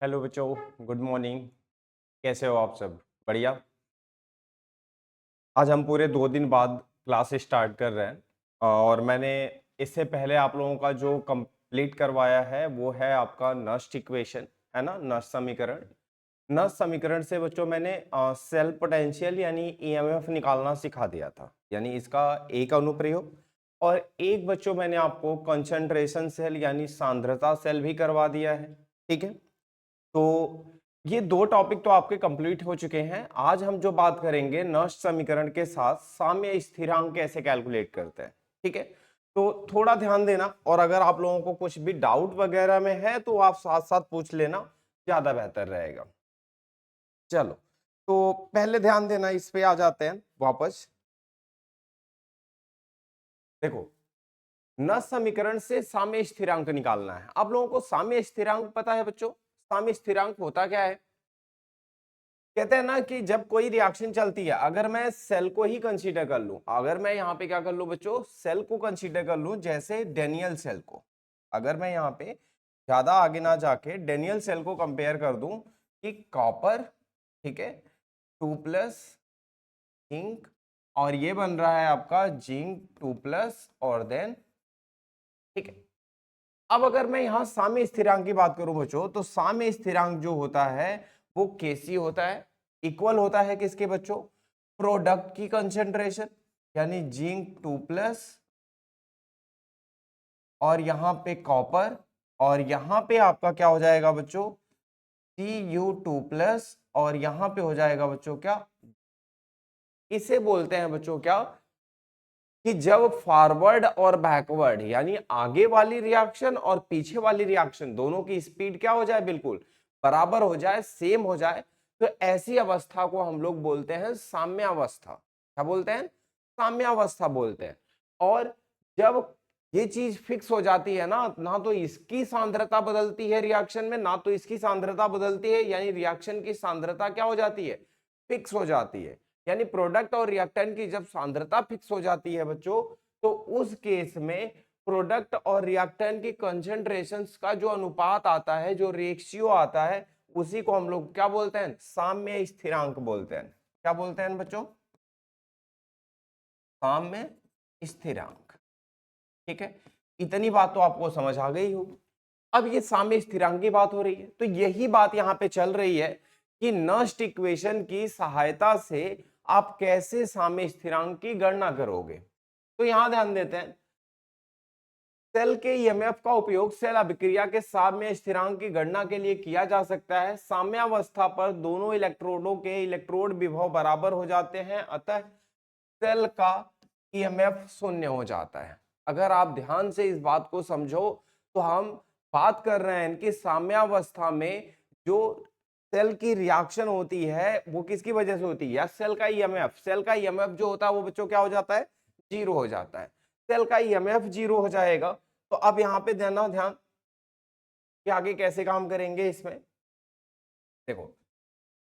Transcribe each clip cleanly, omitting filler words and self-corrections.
Hello बच्चों, good morning. कैसे हो आप सब? बढ़िया। आज हम पूरे 2 दिन बाद क्लास स्टार्ट कर रहे हैं और मैंने इससे पहले आप लोगों का जो कंप्लीट करवाया है वो है आपका नस्ट इक्वेशन, है ना, नस्ट समीकरण। नस्ट समीकरण से बच्चों मैंने सेल पोटेंशियल यानी ईएमएफ निकालना सिखा दिया था, यानी इसका एक अनुप्रयोग। और एक बच्चों मैंने आपको कंसंट्रेशन सेल यानी सांद्रता सेल भी करवा दिया है। ठीक है, तो ये 2 टॉपिक तो आपके कंप्लीट हो चुके हैं। आज हम जो बात करेंगे नष्ट समीकरण के साथ साम्य स्थिरांक कैसे कैलकुलेट करते हैं। ठीक है, तो थोड़ा ध्यान देना, और अगर आप लोगों को कुछ भी डाउट वगैरह में है तो आप साथ साथ पूछ लेना, ज्यादा बेहतर रहेगा। चलो, तो पहले ध्यान देना, इस पे आ जाते हैं वापस। देखो, नष्ट समीकरण से साम्य स्थिरांक निकालना है। आप लोगों को साम्य स्थिरांक पता है बच्चों? साम्य स्थिरांक होता क्या है? कहते हैं ना कि जब कोई रिएक्शन चलती है, अगर मैं सेल को ही कंसीडर कर लूं, अगर मैं यहाँ पे क्या कर लूं बच्चों, सेल को कंसीडर कर लूं, जैसे डेनियल सेल को, अगर मैं यहाँ पे ज्यादा आगे ना जाके डेनियल सेल को कंपेयर कर दूं कि कॉपर, ठीक है, 2+ जिंक, और ये बन रहा है आपका जिंक 2+ और देन, ठीक है। अब अगर मैं यहाँ साम्य स्थिरांक की बात करूं बच्चों, तो साम्य स्थिरांक जो होता है वो केसी होता है, इक्वल होता है किसके बच्चों? प्रोडक्ट की कंसेंट्रेशन, यानी जिंक 2+ और यहाँ पे कॉपर, और यहाँ पे आपका क्या हो जाएगा बच्चों? Cu2+ और यहाँ पे हो जाएगा बच्चों क्या? इसे बोलते हैं बच्चों क्या, कि जब फॉरवर्ड और बैकवर्ड यानी आगे वाली रिएक्शन और पीछे वाली रिएक्शन दोनों की स्पीड क्या हो जाए, बिल्कुल बराबर हो जाए, सेम हो जाए, तो ऐसी अवस्था को हम लोग बोलते हैं साम्यावस्था। क्या बोलते हैं? साम्यावस्था बोलते हैं। और जब ये चीज फिक्स हो जाती है ना, ना तो इसकी सांद्रता बदलती है रिएक्शन में, ना तो इसकी सांद्रता बदलती है, यानी रिएक्शन की सांद्रता क्या हो जाती है? फिक्स हो जाती है। यानी प्रोडक्ट और रिएक्टेंट की जब सांद्रता फिक्स हो जाती है बच्चों, तो उस केस में प्रोडक्ट और रिएक्टेंट की कंसंट्रेशंस का जो अनुपात आता है, जो रेशियो आता है, उसी को हम लोग क्या बोलते हैं? साम्य स्थिरांक बोलते हैं। क्या बोलते हैं बच्चों? साम्य स्थिरांक। ठीक है, इतनी बात तो आपको समझ आ गई होगी। अब ये साम्य स्थिरांक की बात हो रही है, तो यही बात यहां पे चल रही है कि नस्ट इक्वेशन की सहायता से आप कैसे साम्य स्थिरांक की गणना करोगे। तो यहां ध्यान देते हैं, सेल के ईएमएफ का उपयोग सेल अभिक्रिया के साम्य स्थिरांक की गणना के लिए किया जा सकता है। साम्यावस्था पर दोनों इलेक्ट्रोडों के इलेक्ट्रोड विभव बराबर हो जाते हैं, अतः सेल का ईएमएफ शून्य हो जाता है। अगर आप ध्यान से इस बात को समझो, तो हम बात कर रहे हैं कि साम्यावस्था में जो सेल की रिएक्शन होती है वो किसकी वजह से होती है? या सेल का ईएमएफ, सेल का ईएमएफ जो होता है वो बच्चों क्या हो जाता है? जीरो हो जाता है। सेल का ईएमएफ जीरो हो जाएगा, तो अब यहाँ पे देना ध्यान कि आगे कैसे काम करेंगे इसमें। देखो,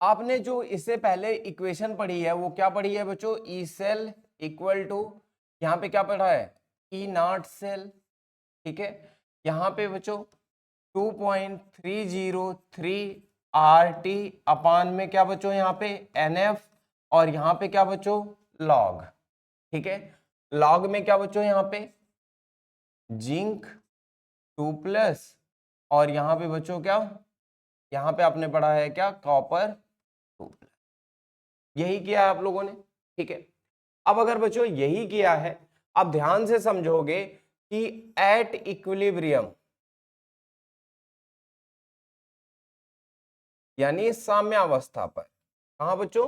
आपने जो इससे पहले इक्वेशन पढ़ी है वो क्या पढ़ी है बच्चों? ई सेल इक्वल टू, यहाँ पे क्या पढ़ा है? ई नॉट सेल। ठीक है, यहाँ पे बच्चों 2.303 आर टी अपान में क्या बच्चों? यहाँ पे एन एफ, और यहाँ पे क्या बच्चों? लॉग। ठीक है, लॉग में क्या बच्चों? यहाँ पे जिंक 2+, और यहाँ पे बच्चों क्या? यहाँ पे आपने पढ़ा है क्या? कॉपर 2+। यही किया है आप लोगों ने। ठीक है, अब अगर बच्चों यही किया है, अब ध्यान से समझोगे कि एट इक्विलिब्रियम यानी साम्यावस्था पर, कहां बच्चों?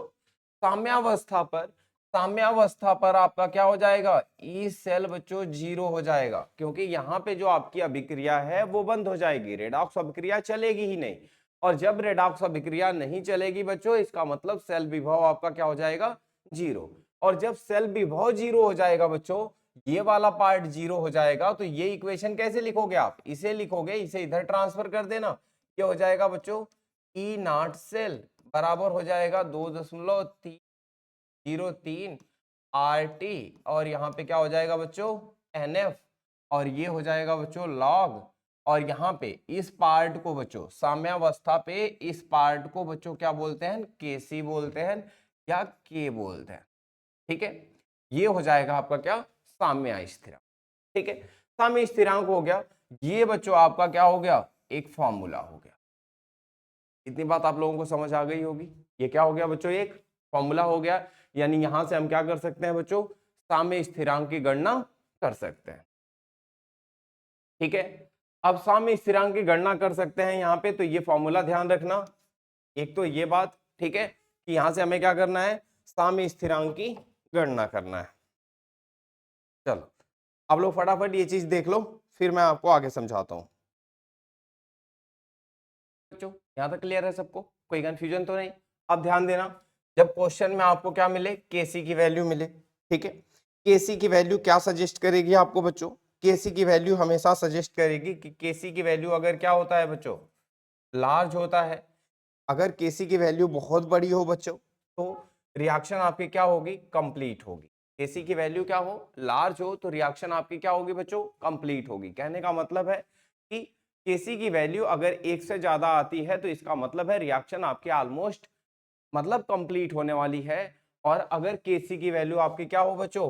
साम्यावस्था पर, साम्यावस्था पर आपका क्या हो जाएगा? ई सेल बच्चों जीरो हो जाएगा, क्योंकि यहाँ पे जो आपकी अभिक्रिया है वो बंद हो जाएगी, रेडॉक्स अभिक्रिया चलेगी ही नहीं। और जब रेडॉक्स अभिक्रिया नहीं चलेगी बच्चों, इसका मतलब सेल विभव आपका क्या हो जाएगा? जीरो। और जब सेल विभव जीरो हो जाएगा बच्चों, ये वाला पार्ट जीरो हो जाएगा, तो ये इक्वेशन कैसे लिखोगे आप? इसे लिखोगे, इसे इधर ट्रांसफर कर देना, क्या हो जाएगा बच्चों? ई नॉट सेल बराबर हो जाएगा 2.303 आर टी, और यहाँ पे क्या हो जाएगा बच्चों? एन एफ, और ये हो जाएगा बच्चों लॉग, और यहाँ पे इस पार्ट को बच्चों साम्यावस्था पे इस पार्ट को बच्चों क्या बोलते हैं, केसी बोलते हैं या के बोलते हैं। ठीक है, ये हो जाएगा आपका क्या, साम्य स्थिरांक। ठीक है, साम्य स्थिरांक हो गया, ये बच्चों आपका क्या हो गया, एक फॉर्मूला हो गया। इतनी बात आप लोगों को समझ आ गई होगी। ये क्या हो गया बच्चों, एक फॉर्मूला हो गया, यानी यहां से हम क्या कर सकते हैं बच्चों, साम्य स्थिरांक की गणना कर सकते हैं। ठीक है, अब साम्य स्थिरांक की गणना कर सकते हैं यहाँ पे, तो ये फॉर्मूला ध्यान रखना। एक तो ये बात, ठीक है, कि यहां से हमें क्या करना है, साम्य स्थिरांक की गणना करना है। चलो आप लोग फटाफट ये चीज देख लो, फिर मैं आपको आगे समझाता हूं। बच्चों यहां तक क्लियर है सबको, कोई कंफ्यूजन तो नहीं। अब ध्यान देना, जब क्वेश्चन में आपको क्या मिले, केसी की वैल्यू मिले, ठीक है, केसी की वैल्यू क्या सजेस्ट करेगी आपको बच्चों, केसी की वैल्यू हमेशा सजेस्ट करेगी कि केसी की वैल्यू अगर क्या होता है बच्चों, लार्ज होता है, अगर केसी की वैल्यू बहुत बड़ी हो बच्चों, तो रिएक्शन आपकी क्या होगी, कंप्लीट होगी। केसी की वैल्यू क्या हो, लार्ज हो, तो रिएक्शन आपकी क्या होगी बच्चों, कंप्लीट होगी। कहने का मतलब है कि केसी की वैल्यू अगर एक से ज्यादा आती है तो इसका मतलब है रिएक्शन आपकी ऑलमोस्ट मतलब कंप्लीट होने वाली है। और अगर केसी की वैल्यू आपकी क्या हो बच्चों,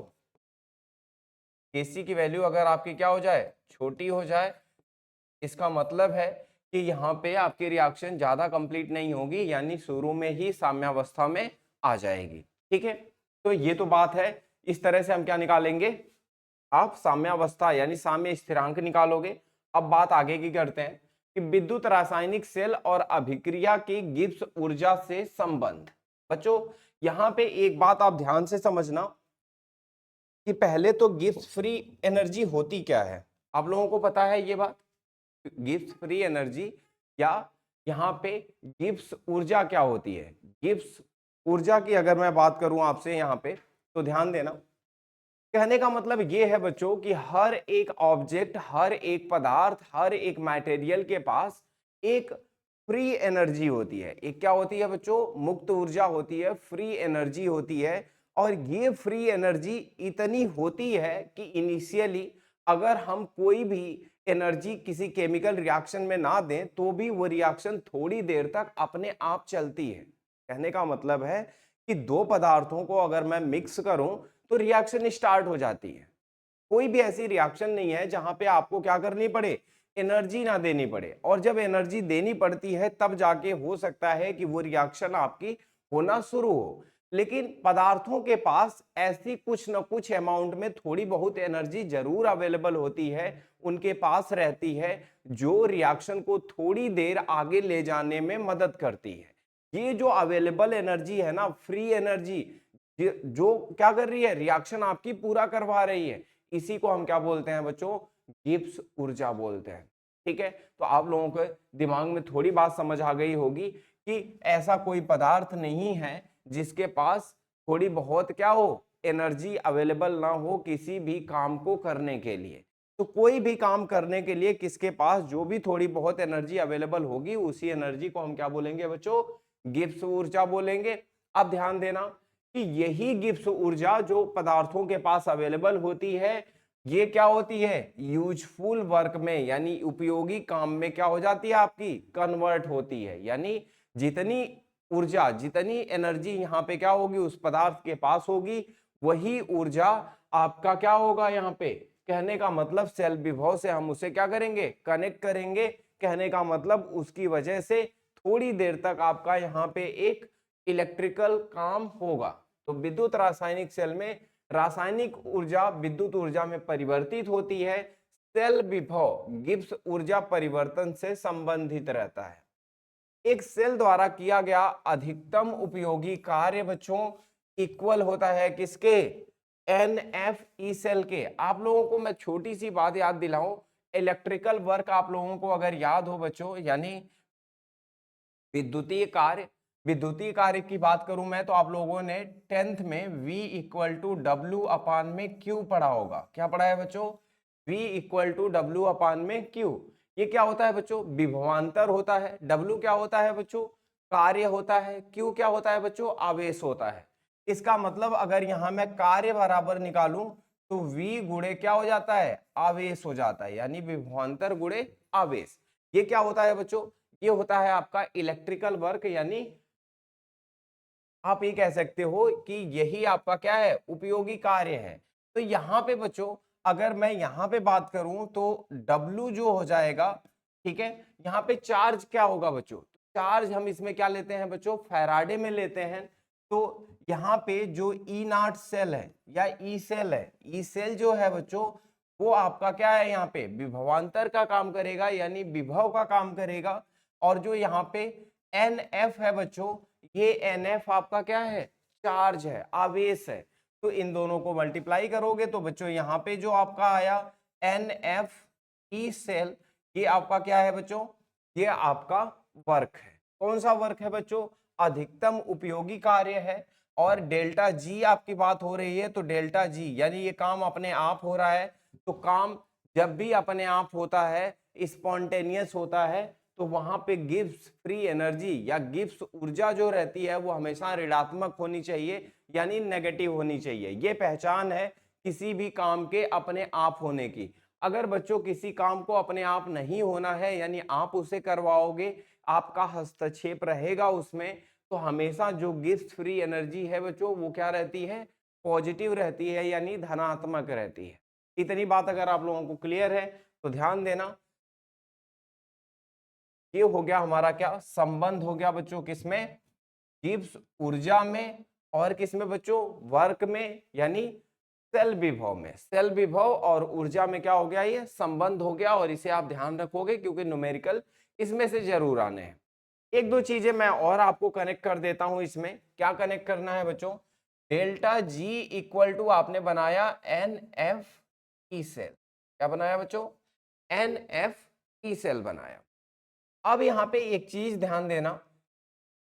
केसी की वैल्यू अगर आपकी क्या हो जाए, छोटी हो जाए, इसका मतलब है कि यहाँ पे आपकी रिएक्शन ज्यादा कंप्लीट नहीं होगी, यानी शुरू में ही साम्यावस्था में आ जाएगी। ठीक है, तो ये तो बात है। इस तरह से हम क्या निकालेंगे, आप साम्यावस्था यानी साम्य स्थिरांक निकालोगे। अब बात आगे की करते हैं कि विद्युत रासायनिक सेल और अभिक्रिया की गिब्स ऊर्जा से संबंध। बच्चों यहां पे एक बात आप ध्यान से समझना कि पहले तो गिब्स फ्री एनर्जी होती क्या है, आप लोगों को पता है ये बात, गिब्स फ्री एनर्जी या यहाँ पे गिब्स ऊर्जा क्या होती है। गिब्स ऊर्जा की अगर मैं बात करूं आपसे यहाँ पे, तो ध्यान देना, कहने का मतलब ये है बच्चों कि हर एक ऑब्जेक्ट, हर एक पदार्थ, हर एक मटेरियल के पास एक फ्री एनर्जी होती है। एक क्या होती है बच्चों, मुक्त ऊर्जा होती है, फ्री एनर्जी होती है। और ये फ्री एनर्जी इतनी होती है कि इनिशियली अगर हम कोई भी एनर्जी किसी केमिकल रिएक्शन में ना दें तो भी वो रिएक्शन थोड़ी देर तक अपने आप चलती है। कहने का मतलब है कि दो पदार्थों को अगर मैं मिक्स करूं तो रिएक्शन स्टार्ट हो जाती है। कोई भी ऐसी रिएक्शन नहीं है जहां पे आपको क्या करनी पड़े, एनर्जी ना देनी पड़े। और जब एनर्जी देनी पड़ती है तब जाके हो सकता है कि वो रिएक्शन आपकी होना शुरू हो। लेकिन पदार्थों के पास ऐसी कुछ न कुछ अमाउंट में थोड़ी बहुत एनर्जी जरूर अवेलेबल होती है, उनके पास रहती है, जो रिएक्शन को थोड़ी देर आगे ले जाने में मदद करती है। ये जो अवेलेबल एनर्जी है ना, फ्री एनर्जी, जो क्या कर रही है, रिएक्शन आपकी पूरा करवा रही है, इसी को हम क्या बोलते हैं बच्चों, गिब्स ऊर्जा बोलते हैं। ठीक है, तो आप लोगों के दिमाग में थोड़ी बात समझ आ गई होगी कि ऐसा कोई पदार्थ नहीं है जिसके पास थोड़ी बहुत क्या हो, एनर्जी अवेलेबल ना हो किसी भी काम को करने के लिए। तो कोई भी काम करने के लिए किसके पास जो भी थोड़ी बहुत एनर्जी अवेलेबल होगी, उसी एनर्जी को हम क्या बोलेंगे बच्चों, गिब्स ऊर्जा बोलेंगे। अब ध्यान देना कि यही गिब्स ऊर्जा जो पदार्थों के पास अवेलेबल होती है, ये क्या होती है, यूजफुल वर्क में यानी उपयोगी काम में क्या हो जाती है, आपकी कन्वर्ट होती है। यानी जितनी ऊर्जा, जितनी एनर्जी यहाँ पे क्या होगी उस पदार्थ के पास होगी, वही ऊर्जा आपका क्या होगा यहाँ पे, कहने का मतलब सेल विभव से हम उसे क्या करेंगे, कनेक्ट करेंगे। कहने का मतलब उसकी वजह से थोड़ी देर तक आपका यहाँ पे एक इलेक्ट्रिकल काम होगा। तो विद्युत रासायनिक सेल में रासायनिक ऊर्जा विद्युत ऊर्जा में परिवर्तित होती है। सेल विभव गिब्स ऊर्जा परिवर्तन से संबंधित रहता है। एक सेल द्वारा किया गया अधिकतम उपयोगी कार्य बच्चों इक्वल होता है किसके, NFE सेल के। आप लोगों को मैं छोटी सी बात याद दिलाऊं, इलेक्ट्रिकल वर्क आप लोगों को अगर याद हो बच्चों, यानी विद्युतीय कार्य, विद्युतीय कार्य की बात करूं मैं तो आप लोगों ने 10th में V इक्वल टू डब्ल्यू अपान में Q पढ़ा होगा। क्या पढ़ा है बच्चों, V इक्वल टू डब्ल्यू अपान में Q। ये क्या होता है बच्चों, विभवांतर होता है। W क्या होता है बच्चों, कार्य होता है। Q क्या होता है बच्चों, आवेश होता है। इसका मतलब अगर यहां मैं कार्य बराबर निकालूं तो V गुणे क्या हो जाता है, आवेश हो जाता है, यानी विभवांतर गुणे आवेश। ये क्या होता है बच्चों, ये होता है आपका इलेक्ट्रिकल वर्क, यानी आप ये कह सकते हो कि यही आपका क्या है, उपयोगी कार्य है। तो यहाँ पे बच्चों अगर मैं यहाँ पे बात करूं तो W जो हो जाएगा, ठीक है, यहाँ पे चार्ज क्या होगा बच्चों, चार्ज हम इसमें क्या लेते हैं बच्चों, फैराडे में लेते हैं। तो यहाँ पे जो ई नॉट सेल है या ई सेल है, ई सेल जो है बच्चों वो आपका क्या है, यहाँ पे विभवांतर का काम करेगा, यानी विभव का काम करेगा। और जो यहाँ पे NF है बच्चों, ये NF आपका क्या है, चार्ज है, आवेश है। तो इन दोनों को मल्टीप्लाई करोगे तो बच्चों यहाँ पे जो आपका आया NF ई सेल, ये आपका क्या है बच्चों, ये आपका वर्क है। कौन सा वर्क है बच्चों, अधिकतम उपयोगी कार्य है। और डेल्टा जी आपकी बात हो रही है, तो डेल्टा जी यानी ये काम अपने आप हो रहा है। तो काम जब भी अपने आप होता है, स्पॉन्टेनियस होता है, तो वहां पे गिब्स फ्री एनर्जी या गिब्स ऊर्जा जो रहती है वो हमेशा ऋणात्मक होनी चाहिए, यानी नेगेटिव होनी चाहिए। ये पहचान है किसी भी काम के अपने आप होने की। अगर बच्चों किसी काम को अपने आप नहीं होना है, यानी आप उसे करवाओगे, आपका हस्तक्षेप रहेगा उसमें, तो हमेशा जो गिब्स फ्री एनर्जी है बच्चों वो क्या रहती है, पॉजिटिव रहती है, यानी धनात्मक रहती है। इतनी बात अगर आप लोगों को क्लियर है तो ध्यान देना। ये हो गया हमारा क्या, संबंध हो गया बच्चों किसमें, गिब्स ऊर्जा में, और किसमें बच्चों, वर्क में, यानी सेल विभव में। सेल विभव और ऊर्जा में क्या हो गया, ये संबंध हो गया। और इसे आप ध्यान रखोगे क्योंकि न्यूमेरिकल इसमें से जरूर आने हैं। एक दो चीजें मैं और आपको कनेक्ट कर देता हूं इसमें। क्या कनेक्ट करना है बच्चों, डेल्टा जी इक्वल टू आपने बनाया NF ई सेल। क्या बनाया बच्चों, NF ई सेल बनाया। अब यहाँ पे एक चीज ध्यान देना,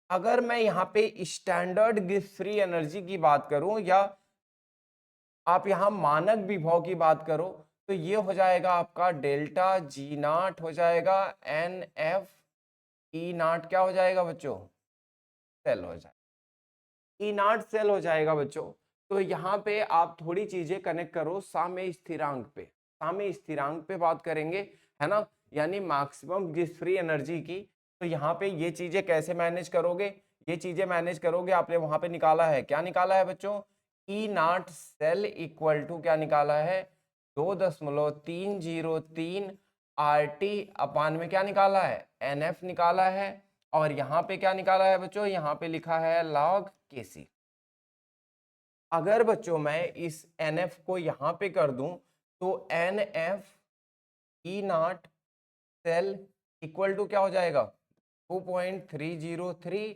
अगर मैं यहाँ पे स्टैंडर्ड गिब्स फ्री एनर्जी की बात करूं या आप यहाँ मानक विभव की बात करो, तो ये हो जाएगा आपका डेल्टा जी नॉट हो जाएगा NF ई नॉट, क्या हो जाएगा बच्चों, सेल हो जाएगा, ई नॉट सेल हो जाएगा बच्चों। तो यहाँ पे आप थोड़ी चीजें कनेक्ट करो साम्य स्थिरांक पे, साम्य स्थिरांक पे बात करेंगे, है ना, यानी मैक्सिमम गिब्स फ्री एनर्जी की। तो यहाँ पे ये चीजें कैसे मैनेज करोगे, ये चीजें मैनेज करोगे, आपने वहां पे निकाला है, क्या निकाला है बच्चों, ई नॉट सेल इक्वल टू क्या निकाला है, 2.303 RT अपान में क्या निकाला है, NF निकाला है। और यहाँ पे क्या निकाला है बच्चों, यहाँ पे लिखा है log KC। अगर बच्चों मैं इस NF को यहाँ पे कर दूं तो NF E naught cell equal to क्या हो जाएगा, 2.303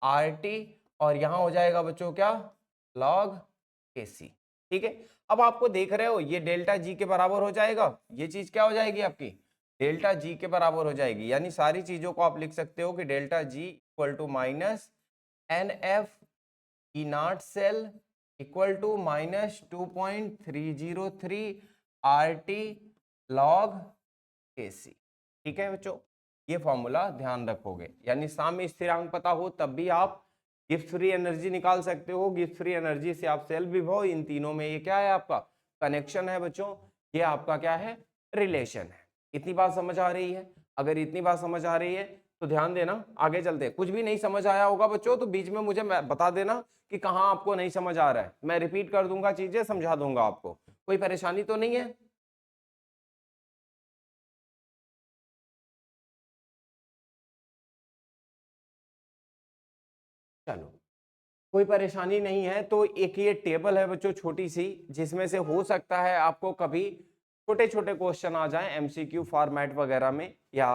RT, और यहाँ हो जाएगा बच्चों क्या, log KC। ठीक है, अब आपको देख रहे हो ये डेल्टा जी के बराबर हो जाएगा, ये चीज क्या हो जाएगी आपकी, डेल्टा जी के बराबर हो जाएगी। यानी सारी चीजों को आप लिख सकते हो कि delta G equal to minus NF E naught cell equal to minus 2.303 RT log KC। ठीक है बच्चों, ये फॉर्मूला ध्यान रखोगे, यानी साम्य स्थिरांक पता हो तब भी आप गिब्स फ्री एनर्जी निकाल सकते हो। गिब्स फ्री एनर्जी से आप सेल विभव, इन तीनों में ये क्या है आपका कनेक्शन है बच्चों, ये आपका क्या है, रिलेशन है। इतनी बात समझ आ रही है, अगर इतनी बात समझ आ रही है तो ध्यान देना, आगे चलते हैं। कुछ भी नहीं समझ आया होगा बच्चों तो बीच में मुझे बता देना कि कहाँ आपको नहीं समझ आ रहा है, मैं रिपीट कर दूंगा, चीजें समझा दूंगा आपको। कोई परेशानी तो नहीं है, चलो कोई परेशानी नहीं है। तो एक ये टेबल है बच्चों छोटी सी, जिसमें से हो सकता है आपको कभी छोटे छोटे क्वेश्चन आ जाएं MCQ फॉर्मेट वगैरह में या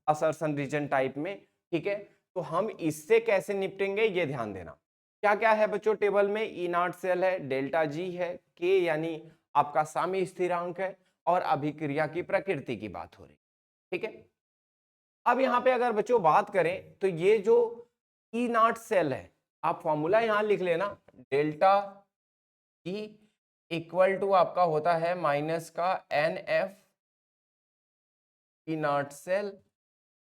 असर्शन रीजन टाइप में। ठीक है, तो हम इससे कैसे निपटेंगे ये ध्यान देना। क्या क्या है बच्चों टेबल में, ई नॉट सेल है, डेल्टा जी है, के यानी आपका साम्य स्थिरांक है, और अभिक्रिया की प्रकृति की बात हो रही। ठीक है, अब यहाँ पे अगर बच्चों बात करें तो ये जो ई नॉट सेल है, आप फॉर्मूला यहां लिख लेना, डेल्टा ई इक्वल टू आपका होता है माइनस का NF ई नॉट सेल,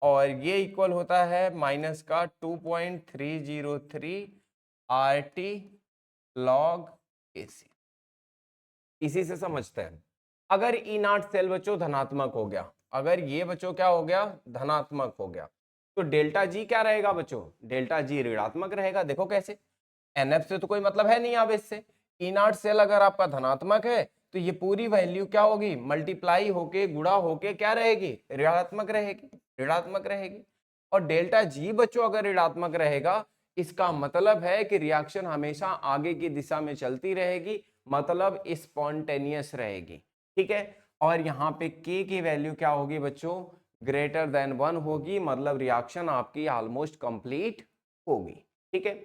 और ये इक्वल होता है माइनस का 2.303 RT log KC। इसी से समझते हैं, अगर ई नॉट सेल बच्चों धनात्मक हो गया अगर ये बच्चों क्या हो गया, धनात्मक हो गया, तो डेल्टा जी क्या रहेगा बच्चों, डेल्टा जी ऋणात्मक रहेगा। देखो कैसे, एनएफ से तो कोई मतलब है नहीं अब इससे। ई नॉट सेल अगर आपका धनात्मक है तो ये पूरी वैल्यू क्या होगी, मल्टीप्लाई होके गुणा होके क्या रहेगी, ऋणात्मक रहेगी, ऋणात्मक रहेगी। और डेल्टा जी बच्चों अगर ऋणात्मक रहेगा, इसका मतलब है कि रिएक्शन हमेशा आगे की दिशा में चलती रहेगी, मतलब स्पॉन्टेनियस रहेगी। ठीक है, और यहाँ पे के की वैल्यू क्या होगी बच्चों, ग्रेटर देन 1 होगी, मतलब रिएक्शन आपकी ऑलमोस्ट कंप्लीट होगी। ठीक है,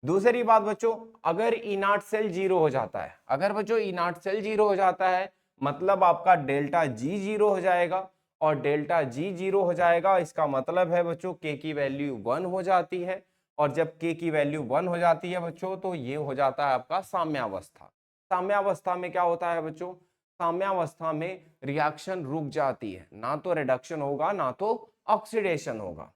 दूसरी बात बच्चों, अगर ई नॉट सेल जीरो हो जाता है, अगर बच्चों ई नॉट सेल जीरो हो जाता है, मतलब आपका डेल्टा जी जीरो हो जाएगा, और डेल्टा जी जीरो हो जाएगा इसका मतलब है बच्चों के की वैल्यू 1 हो जाती है, और जब के की वैल्यू 1 हो जाती है बच्चों तो ये हो जाता है आपका साम्यावस्था। साम्यावस्था में क्या होता है बच्चों, साम्यावस्था में रिएक्शन रुक जाती है, ना तो रिडक्शन होगा ना तो ऑक्सीडेशन होगा।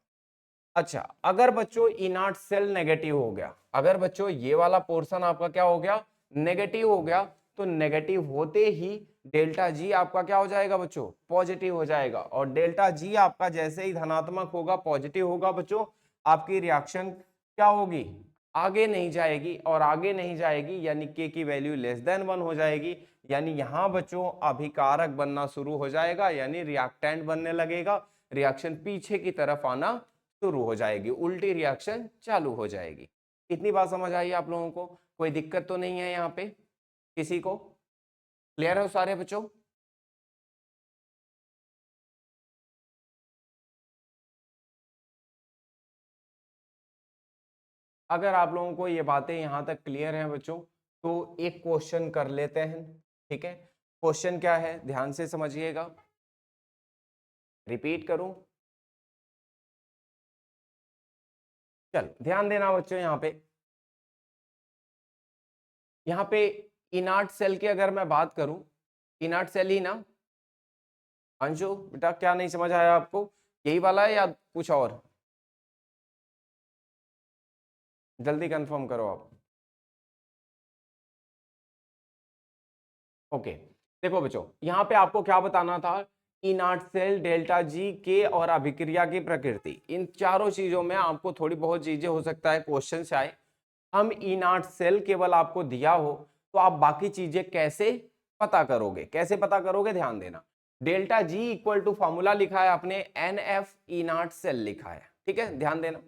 अच्छा, अगर बच्चों ई नॉट सेल नेगेटिव हो गया, अगर बच्चों ये वाला पोर्शन आपका क्या हो गया, नेगेटिव हो गया, तो नेगेटिव होते ही डेल्टा जी आपका क्या हो जाएगा बच्चों, पॉजिटिव हो जाएगा। और डेल्टा जी आपका जैसे ही धनात्मक होगा, पॉजिटिव होगा बच्चों, आपकी रिएक्शन क्या होगी, आगे नहीं जाएगी, और आगे नहीं जाएगी यानी के की वैल्यू लेस देन 1 हो जाएगी, यानी यहां बच्चों अभिकारक बनना शुरू हो जाएगा, यानी रिएक्टेंट बनने लगेगा, रिएक्शन पीछे की तरफ आना शुरू हो जाएगी, उल्टी रिएक्शन चालू हो जाएगी। इतनी बात समझ आई आप लोगों को, कोई दिक्कत तो नहीं है यहाँ पे किसी को, क्लियर है सारे बच्चों? अगर आप लोगों को ये बातें यहाँ तक क्लियर हैं बच्चों, तो एक क्वेश्चन कर लेते हैं। ठीक है, क्वेश्चन क्या है ध्यान से समझिएगा, रिपीट करूं, चल ध्यान देना बच्चों। यहाँ पे इनर्ट सेल की अगर मैं बात करूं, इनर्ट सेल ही ना अंशु, बेटा क्या नहीं समझ आया आपको, यही वाला है या कुछ और, जल्दी कंफर्म करो आप। ओके, देखो बच्चों यहाँ पे आपको क्या बताना था, इनर्ट सेल, डेल्टा जी, के और अभिक्रिया की प्रकृति, इन चारों चीजों में आपको थोड़ी बहुत चीजें हो सकता है क्वेश्चन से आए। हम इनर्ट सेल केवल आपको दिया हो तो आप बाकी चीजें कैसे पता करोगे, कैसे पता करोगे, ध्यान देना। Delta G equal to formula लिखा है आपने एन एफ इनर्ट सेल लिखा है, ठीक है, ध्यान देना।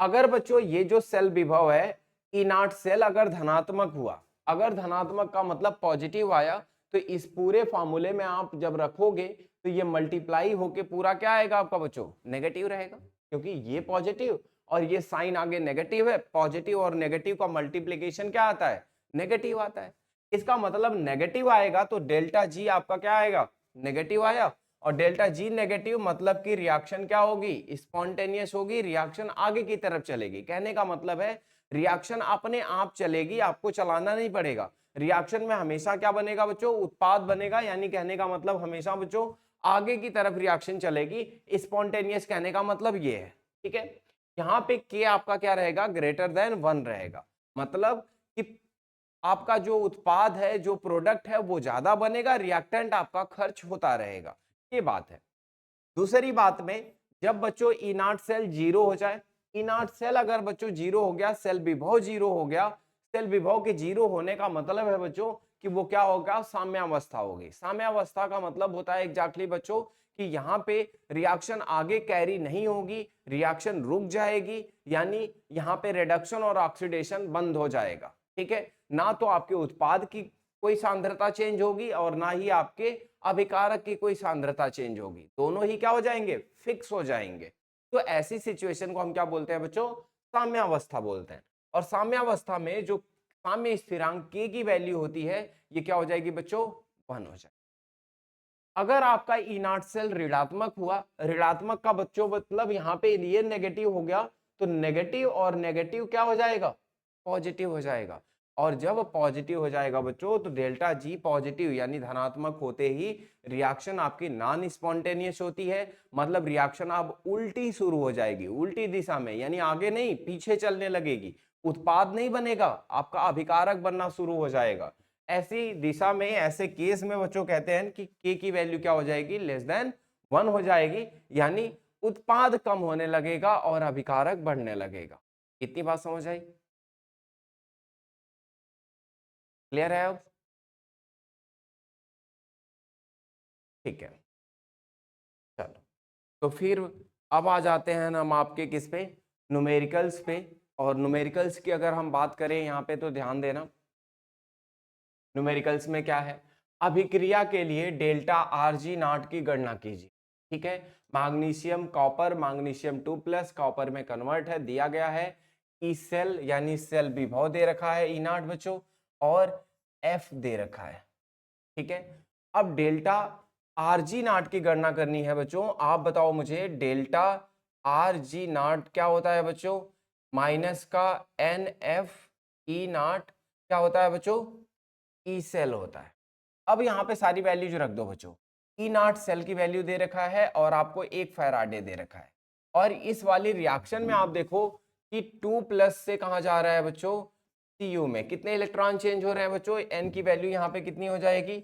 अगर बच्चों ये जो सेल विभव है, इनर्ट सेल अगर धनात्मक हुआ, अगर धनात्मक का मतलब पॉजिटिव आया, तो इस पूरे फॉर्मूले में आप जब रखोगे तो ये मल्टीप्लाई होके पूरा क्या आएगा आपका बच्चों, नेगेटिव रहेगा, क्योंकि ये पॉजिटिव और ये साइन आगे नेगेटिव है, पॉजिटिव और नेगेटिव का मल्टीप्लीकेशन क्या आता है, नेगेटिव आता है। इसका मतलब नेगेटिव आएगा तो डेल्टा जी आपका क्या आएगा, नेगेटिव आया, और डेल्टा जी नेगेटिव मतलब कि रिएक्शन क्या होगी, स्पॉन्टेनियस होगी, रिएक्शन आगे की तरफ चलेगी। कहने का मतलब है रिएक्शन अपने आप चलेगी, आपको चलाना नहीं पड़ेगा। रिएक्शन में हमेशा क्या बनेगा बच्चों, उत्पाद बनेगा, यानी कहने का मतलब हमेशा बच्चों आगे की तरफ रिएक्शन चलेगी। स्पॉन्टेनियस कहने का मतलब ये है, ठीक है। यहाँ पे के आपका क्या रहेगा, ग्रेटर देन 1 रहेगा, मतलब कि आपका जो उत्पाद है, जो प्रोडक्ट है वो ज्यादा बनेगा, रिएक्टेंट आपका खर्च होता रहेगा, ये बात है। दूसरी बात में, जब बच्चों इनर्ट सेल जीरो हो जाए, इनर्ट सेल अगर बच्चों जीरो हो गया, सेल विभव जीरो हो गया, सेल विभव के जीरो होने का मतलब है बच्चों कि वो क्या होगा, साम्यावस्था होगी। साम्यावस्था का मतलब होता है एग्जैक्टली बच्चों कि यहाँ पे रिएक्शन आगे कैरी नहीं होगी, रिएक्शन रुक जाएगी, यानी यहाँ पे रिडक्शन और ऑक्सीडेशन बंद हो जाएगा, ठीक है। ना तो आपके उत्पाद की कोई सांद्रता चेंज होगी और ना ही आपके अभिकारक की कोई सांद्रता चेंज होगी, दोनों ही क्या हो जाएंगे, फिक्स हो जाएंगे। तो ऐसी सिचुएशन को हम क्या बोलते हैं बच्चों, साम्यावस्था बोलते हैं। और साम्यावस्था में जो साम्य स्थिरांक के की वैल्यू होती है, ये क्या हो जाएगी बच्चों, 1 हो जाएगी। अगर आपका इनर्ट सेल ऋणात्मक हुआ, ऋणात्मक का बच्चों मतलब यहाँ पे ये नेगेटिव हो गया, तो नेगेटिव और नेगेटिव क्या हो जाएगा, पॉजिटिव हो जाएगा। और जब पॉजिटिव हो जाएगा बच्चों तो डेल्टा जी पॉजिटिव यानी धनात्मक होते ही रिएक्शन आपकी नॉन स्पॉन्टेनियस होती है, मतलब रिएक्शन अब उल्टी शुरू हो जाएगी, उल्टी दिशा में, यानी आगे नहीं पीछे चलने लगेगी, उत्पाद नहीं बनेगा, आपका अभिकारक बनना शुरू हो जाएगा। ऐसी दिशा में, ऐसे केस में बच्चों कहते हैं कि के की वैल्यू क्या हो जाएगी, लेस देन 1 हो जाएगी, यानी उत्पाद कम होने लगेगा और अभिकारक बढ़ने लगेगा। इतनी बात समझ आई? क्लियर है अब? ठीक है, चलो तो फिर अब आ जाते हैं हम आपके किस पे, न्यूमेरिकल्स पे। और न्यूमेरिकल्स की अगर हम बात करें यहाँ पे तो ध्यान देना, न्यूमेरिकल्स में क्या है, अभिक्रिया के लिए डेल्टा आरजी नॉट की गणना कीजिए। ठीक है, मैग्नीशियम कॉपर, मैग्नीशियम 2+ कॉपर में कन्वर्ट है, दिया गया है ई सेल यानी सेल विभव दे रखा है ई नॉट बच्चों, और एफ दे रखा है। ठीक है, अब डेल्टा आरजी नॉट की गणना करनी है बच्चों। आप बताओ मुझे डेल्टा आरजी नॉट क्या होता है बच्चों, माइनस का एन एफ ई नॉट क्या होता है बच्चों, ई सेल होता है। अब यहाँ पे सारी वैल्यूज रख दो बच्चों, ई नॉट सेल की वैल्यू दे रखा है और आपको 1 फैराडे दे रखा है। और इस वाली रिएक्शन में आप देखो कि 2+ से कहा जा रहा है बच्चों, Cu में कितने इलेक्ट्रॉन चेंज हो रहे हैं बच्चों, n की वैल्यू यहाँ पे कितनी हो जाएगी,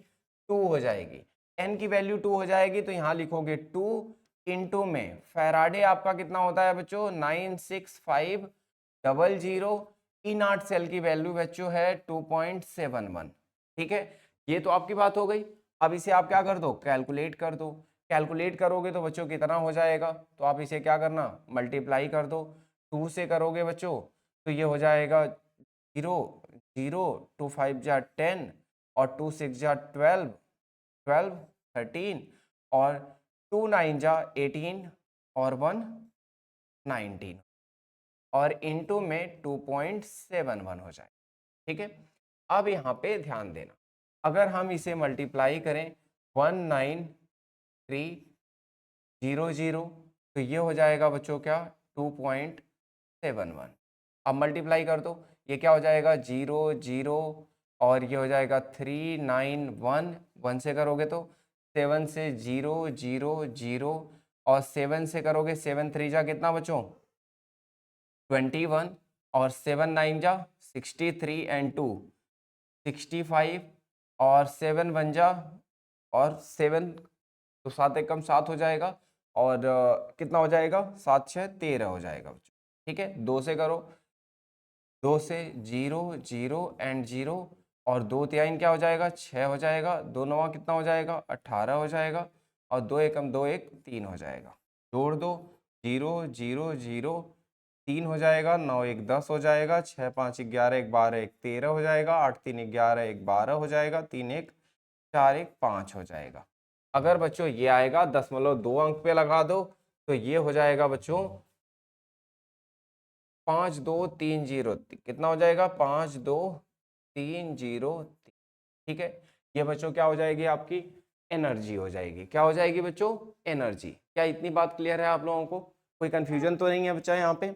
2 हो जाएगी। n की वैल्यू 2 हो जाएगी तो यहाँ लिखोगे 2 इंटू में फैराडे आपका कितना होता है बच्चों, 96500। ई नॉट सेल की वैल्यू बच्चों है 2.71। ठीक है, ये तो आपकी बात हो गई। अब इसे आप क्या कर दो, कैलकुलेट कर दो। कैलकुलेट करोगे तो बच्चों कितना हो जाएगा, तो आप इसे क्या करना, मल्टीप्लाई कर दो। 2 से करोगे बच्चों तो ये हो जाएगा 0 0, 2 5 जा 10 और 2 6 जा 12 12 13 और 2 9 जा 18 और 1 19 और इनटू में 2.71 हो जाए। ठीक है, अब यहाँ पे ध्यान देना, अगर हम इसे मल्टीप्लाई करें 19300 तो ये हो जाएगा बच्चों क्या, 2.71। अब मल्टीप्लाई कर दो, ये क्या हो जाएगा 0 0 और ये हो जाएगा 391, 1 से करोगे तो 7 से 0 0 0 और 7 से करोगे 7 3 जा कितना बच्चों 21 और 7 9 जा 63 एंड 2 65 और 7 1 जा और 7 तो 7 एकम 7 हो जाएगा और कितना हो जाएगा 7 6 13 हो जाएगा बच्चों। ठीक है, 2 से करो, 2 से 0 0 एंड 0 और 2 3 क्या हो जाएगा 6 हो जाएगा, 2 9 कितना हो जाएगा 18 हो जाएगा और 2 एकम 2 1 3 हो जाएगा। जोड़ दो 0 0 0 3 हो जाएगा, 9 1 10 हो जाएगा, 6 5 11 1 12 1 13 हो जाएगा, 8 3 11 1 12 हो जाएगा, 3 1 4 1 5 हो जाएगा। अगर बच्चों ये आएगा 0.2 अंक पे लगा दो तो ये हो जाएगा बच्चों 5230, कितना हो जाएगा 5230। ठीक है, ये बच्चों क्या हो जाएगी आपकी एनर्जी हो जाएगी, क्या हो जाएगी बच्चों एनर्जी। क्या इतनी बात क्लियर है आप लोगों को, कोई कंफ्यूजन तो नहीं है बच्चा यहाँ पे?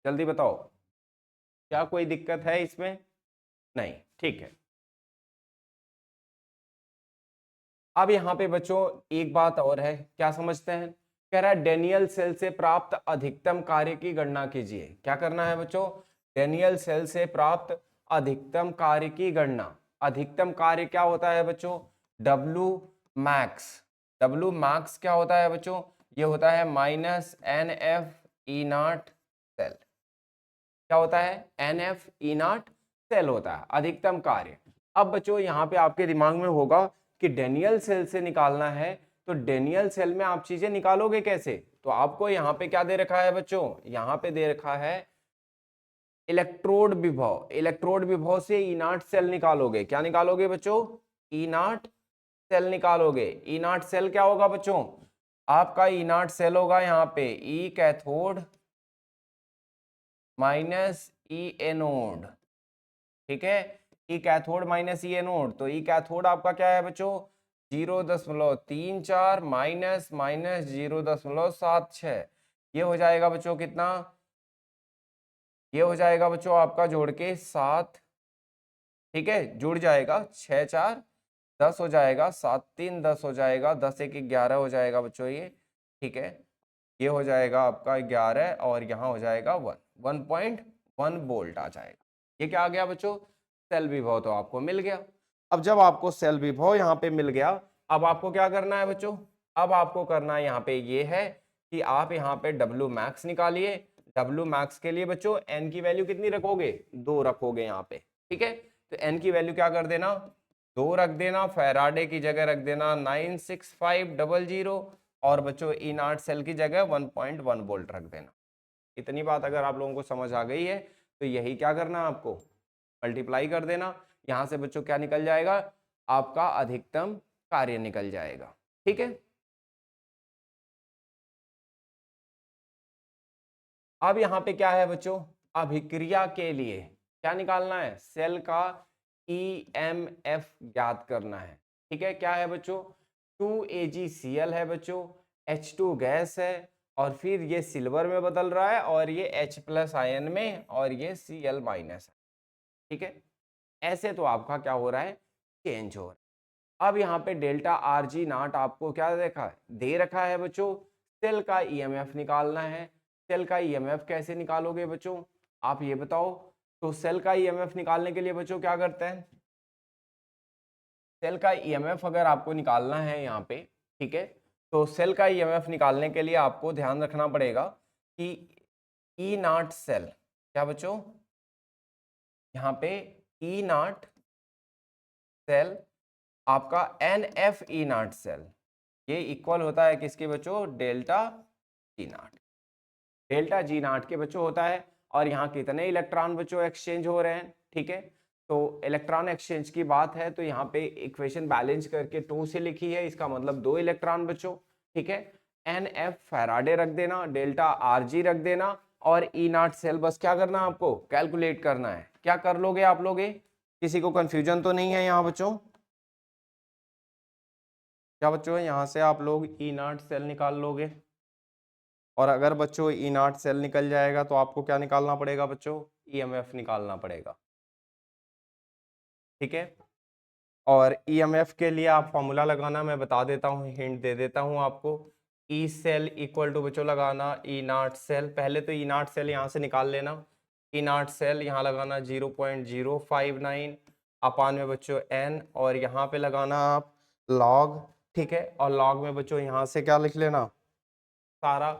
जल्दी बताओ, क्या कोई दिक्कत है इसमें? नहीं, ठीक है। अब यहाँ पे बच्चों एक बात और है, क्या समझते हैं, कह रहा है डेनियल सेल से प्राप्त अधिकतम कार्य की गणना कीजिए। क्या करना है बच्चों, डेनियल सेल से प्राप्त अधिकतम कार्य की गणना। अधिकतम कार्य क्या होता है बच्चों, डब्लू मैक्स। डब्लू मैक्स क्या होता है बच्चों, ये होता है minus N F E naught cell. क्या होता है, N F E naught cell होता है अधिकतम कार्य। अब बच्चों यहाँ पे आपके दिमाग में होगा कि डेनियल सेल से निकालना है, तो डेनियल सेल में आप चीजें निकालोगे कैसे, तो आपको यहाँ पे क्या दे रखा है बच्चों, यहाँ पे दे रखा है इलेक्ट्रोड विभव। इलेक्ट्रोड विभव से ई नॉट सेल निकालोगे, क्या निकालोगे बच्चों, ई नॉट सेल निकालोगे। ई नॉट सेल क्या होगा बच्चों, आपका ई नॉट सेल होगा यहाँ पे ई कैथोड माइनस ई एनोड। ठीक है, ई कैथोड माइनस ई एनोड, तो ई कैथोड आपका क्या है बच्चों 0.34 माइनस माइनस 0.76, ये हो जाएगा बच्चों कितना, ये हो जाएगा बच्चों आपका जोड़ के 7। ठीक है, जुड़ जाएगा 6 4 10 हो जाएगा, 7 3 10 हो जाएगा, 10 1 11 हो जाएगा बच्चों ये। ठीक है, ये हो जाएगा आपका 11 और यहाँ हो जाएगा 1.1 वोल्ट आ जाएगा। ये क्या आ गया बच्चों, सेल विभव तो आपको मिल गया। अब जब आपको सेल विभव यहाँ पे मिल गया, अब आपको क्या करना है बच्चों, अब आपको करना है यहाँ पे ये है कि आप यहाँ पे W मैक्स निकालिए। W मैक्स के लिए बच्चों n की वैल्यू कितनी रखोगे, 2 रखोगे यहाँ पे, ठीक है। तो n की वैल्यू क्या कर देना, 2 रख देना, फैराडे की जगह रख देना 96500 और बच्चों ई नॉट सेल की जगह 1.1 वोल्ट रख देना। इतनी बात अगर आप लोगों को समझ आ गई है तो यही क्या करना है आपको, मल्टीप्लाई कर देना। यहां से बच्चों क्या निकल जाएगा, आपका अधिकतम कार्य निकल जाएगा, ठीक है। अब यहाँ पे क्या है बच्चों, अभिक्रिया के लिए क्या निकालना है, सेल का EMF ज्ञात करना है, ठीक है। क्या है बच्चों, 2AgCl है बच्चों, H2 गैस है और फिर ये सिल्वर में बदल रहा है और ये H+ आयन में और ये Cl- है, ठीक है। ऐसे तो आपका क्या हो रहा है, चेंज हो रहा है। अब यहाँ पे डेल्टा Rg0 आपको क्या देखा है, दे रखा है बच्चों, सेल का EMF निकालना है। सेल का EMF कैसे निकालोगे बच्चों, आप ये बताओ। तो सेल का EMF निकालने के लिए बच्चों क्या करते हैं, सेल का EMF अगर आपको निकालना है यहाँ पे, ठीक है, तो सेल का EMF निकालने के लिए आपको ध्यान रखना पड़ेगा कि E0 सेल, क्या बच्चों, यहाँ पे E0 सेल आपका NF-E0 सेल, ये इक्वल होता है किसके बच्चों, डेल्टा G0, डेल्टा G0 के बच्चों होता है। और यहाँ कितने इलेक्ट्रॉन बच्चों एक्सचेंज हो रहे हैं, ठीक है। तो इलेक्ट्रॉन एक्सचेंज की बात है तो यहाँ पे इक्वेशन बैलेंस करके 2 से लिखी है, इसका मतलब 2 इलेक्ट्रॉन बच्चों, ठीक है। NF फैराडे रख देना, डेल्टा Rg रख देना और E0 सेल बस क्या करना है आपको, कैलकुलेट करना है। क्या कर लोगे आप लोग, किसी को कंफ्यूजन तो नहीं है यहाँ बच्चों, क्या बच्चों यहाँ से आप लोग E0 सेल निकाल लोगे। और अगर बच्चों E0 सेल निकल जाएगा तो आपको क्या निकालना पड़ेगा बच्चों, EMF निकालना पड़ेगा, ठीक है। और EMF के लिए आप फॉर्मूला लगाना मैं बता देता हूँ, हिंट दे देता हूँ आपको। E सेल इक्वल टू बच्चों लगाना E0 सेल, पहले तो E0 सेल यहाँ से निकाल लेना। E0 सेल यहाँ लगाना 0.059 अपान में बच्चों n और यहाँ पे लगाना आप लॉग, ठीक है। और लॉग में बच्चों यहाँ से क्या लिख लेना, सारा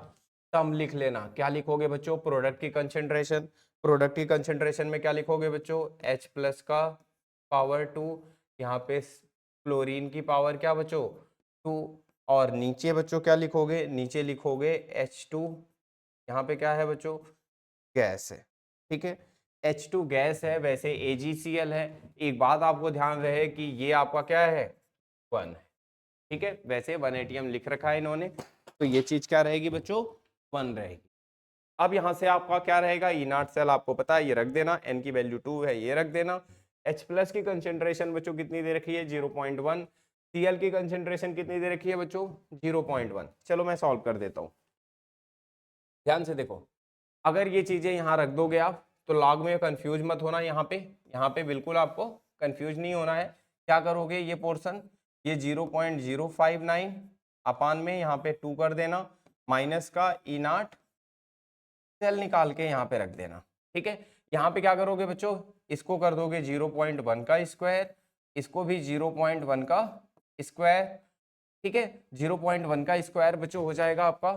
टर्म लिख लेना। क्या लिखोगे बच्चों, प्रोडक्ट की कंसेंट्रेशन, प्रोडक्ट की कंसेंट्रेशन में क्या लिखोगे बच्चों, H+ का पावर 2, यहाँ पे क्लोरीन की पावर क्या बच्चों 2 और नीचे बच्चों क्या लिखोगे, नीचे लिखोगे H2, यहाँ पे क्या है बच्चों, गैस है, ठीक है। H2 गैस है, वैसे AgCl है। एक बात आपको ध्यान रहे कि ये आपका क्या है, 1 है, ठीक है। वैसे 1 ATM लिख रखा है इन्होंने, तो ये चीज क्या रहेगी बच्चों, 1 रहेगी। अब यहाँ से आपका क्या रहेगा, E0 सेल आपको पता है, ये रख देना, n की वैल्यू 2 है, ये रख देना। H+ की कंसेंट्रेशन बच्चों कितनी दे रखी है, 0.1। Cl की कंसेंट्रेशन कितनी दे रखी है बच्चों, 0.1। चलो मैं सॉल्व कर देता हूँ, ध्यान से देखो। अगर ये चीजें यहाँ रख दोगे आप तो लॉग में कंफ्यूज मत होना, यहाँ पे बिल्कुल आपको कंफ्यूज नहीं होना है। क्या करोगे, ये पोर्शन, ये 0.059 अपान में यहाँ पे 2 कर देना, माइनस का E0 सेल निकाल के यहाँ पे रख देना, ठीक है। यहाँ पे क्या करोगे बच्चों, इसको कर दोगे 0.1 का स्क्वायर, इसको भी 0.1 का स्क्वायर, ठीक है। 0.1 का स्क्वायर बच्चों हो जाएगा आपका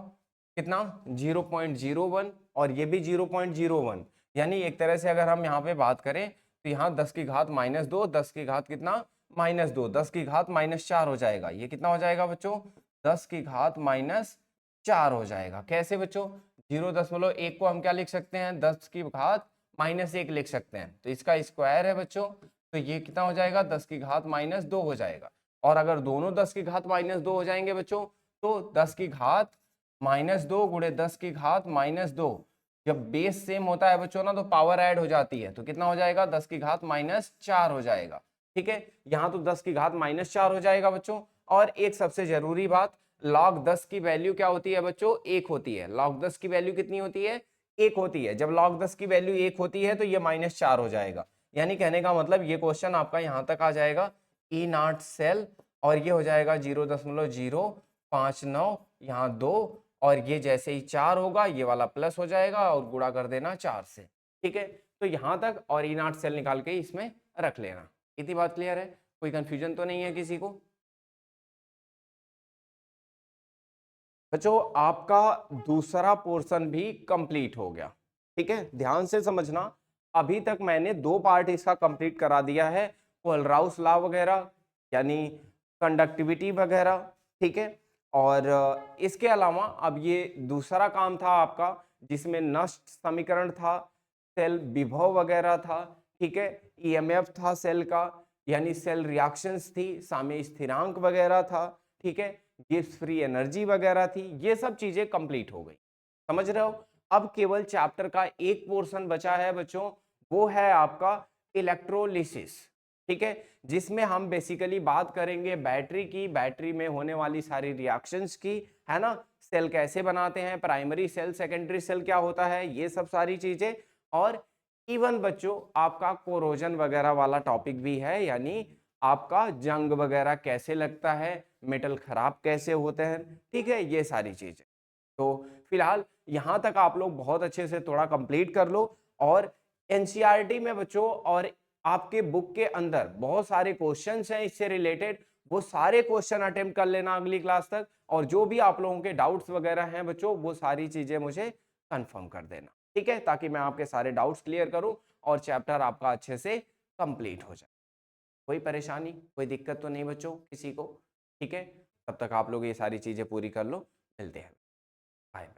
कितना, 0.01 और ये भी 0.01। यानी एक तरह से अगर हम यहाँ पे बात करें तो यहाँ 10 की घात -2, 10 की घात कितना -2, 10 की घात -4 हो जाएगा। ये कितना हो जाएगा बच्चों, 10 की घात -4 हो जाएगा। कैसे बच्चों, 0.1 को हम क्या लिख सकते हैं, 10 की घात -1 लिख सकते हैं, तो इसका स्क्वायर है बच्चों, तो ये कितना हो जाएगा, 10 की घात -2 हो जाएगा। और अगर दोनों 10 की घात -2 हो जाएंगे बच्चों, तो 10 की घात -2 गुणे 10 की घात -2, जब बेस सेम होता है बच्चों ना तो पावर ऐड हो जाती है, तो कितना हो जाएगा, 10 की घात -4 हो जाएगा, ठीक है। यहाँ तो 10 की घात -4 हो जाएगा बच्चों। और एक सबसे जरूरी बात, log 10 की वैल्यू क्या होती है बच्चों, 1 होती है। log 10 की वैल्यू कितनी होती है, 1 होती है। जब log 10 की वैल्यू 1 होती है तो ये -4 हो जाएगा। यानी कहने का मतलब ये क्वेश्चन आपका यहाँ तक आ जाएगा, E0 सेल, और ये हो जाएगा 0.059, यहाँ 2 और ये जैसे ही 4 होगा ये वाला प्लस हो जाएगा और गुणा कर देना 4 से, ठीक है। तो यहाँ तक और E0 सेल निकाल के इसमें रख लेना। इतनी बात क्लियर है। कोई कंफ्यूजन तो नहीं है किसी को? बच्चों आपका दूसरा पोर्शन भी कंप्लीट हो गया, ठीक है, ध्यान से समझना। अभी तक मैंने 2 पार्ट इसका कंप्लीट करा दिया है, कोलराउस लॉ वगैरह यानी कंडक्टिविटी वगैरह, ठीक है। और इसके अलावा अब ये दूसरा काम था आपका जिसमें नष्ट समीकरण था, सेल विभव वगैरह था, ठीक है, ईएमएफ था सेल का, यानी सेल रिएक्शंस थी, साम्य स्थिरांक वगैरह था, ठीक है, गिब्स फ्री एनर्जी वगैरह थी, ये सब चीजें कंप्लीट हो गई। समझ रहे हो? अब केवल चैप्टर का एक पोर्शन बचा है बच्चों, वो है आपका इलेक्ट्रोलिसिस, ठीक है, जिसमें हम बेसिकली बात करेंगे बैटरी की, बैटरी में होने वाली सारी रिएक्शंस की, है ना, सेल कैसे बनाते हैं, प्राइमरी सेल सेकेंडरी सेल क्या होता है, ये सब सारी चीजें। और इवन बच्चों आपका कोरोजन वगैरह वाला टॉपिक भी है, यानी आपका जंग वगैरह कैसे लगता है, मेटल खराब कैसे होते हैं, ठीक है, ये सारी चीजें। तो फिलहाल यहां तक आप लोग बहुत अच्छे से थोड़ा कंप्लीट कर लो। और एनसीईआरटी में बच्चों और आपके बुक के अंदर बहुत सारे क्वेश्चंस हैं इससे रिलेटेड, वो सारे क्वेश्चन अटेम्प्ट कर लेना अगली क्लास तक। और जो भी आप लोगों के डाउट्स वगैरह हैं बच्चों, वो सारी चीजें मुझे कंफर्म कर देना, ठीक है, ताकि मैं आपके सारे डाउट्स क्लियर करूं और चैप्टर आपका अच्छे से कंप्लीट हो जाए। कोई परेशानी, कोई दिक्कत तो नहीं बच्चों किसी को? ठीक है, तब तक आप लोग ये सारी चीजें पूरी कर लो। मिलते हैं, बाय।